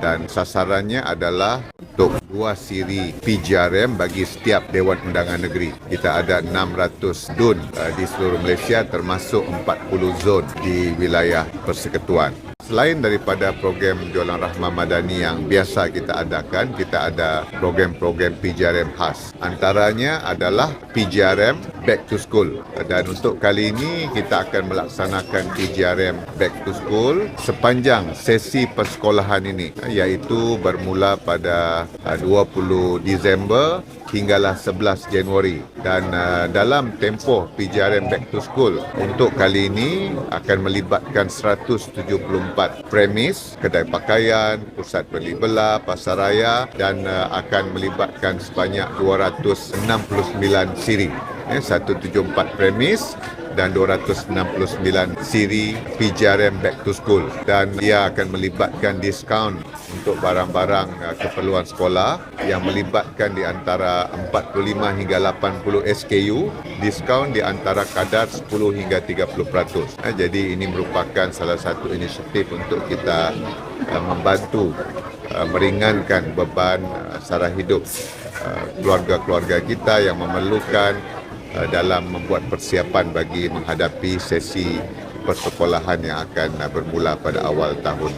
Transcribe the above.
dan sasarannya adalah untuk 2 siri PGRM bagi setiap Dewan Undangan Negeri. Kita ada 600 DUN di seluruh Malaysia termasuk 40 zon di wilayah persekutuan. Selain daripada program Jualan Rahmah Madani yang biasa kita adakan, kita ada program-program PGRM khas. Antaranya adalah PGRM Back to School. Dan untuk kali ini kita akan melaksanakan PGRM Back to School sepanjang sesi persekolahan ini, iaitu bermula pada 20 Disember hinggalah 11 Januari. Dan dalam tempoh PGRM Back to School untuk kali ini akan melibatkan 174 premis, kedai pakaian, pusat beli belah, pasaraya dan akan melibatkan sebanyak 269 siri. 174 premis dan 269 siri PGRM Back to School, dan ia akan melibatkan diskaun untuk barang-barang keperluan sekolah yang melibatkan di antara 45 hingga 80 SKU, diskaun di antara kadar 10 hingga 30%. Jadi ini merupakan salah satu inisiatif untuk kita membantu meringankan beban sara hidup keluarga-keluarga kita yang memerlukan dalam membuat persiapan bagi menghadapi sesi persekolahan yang akan bermula pada awal tahun.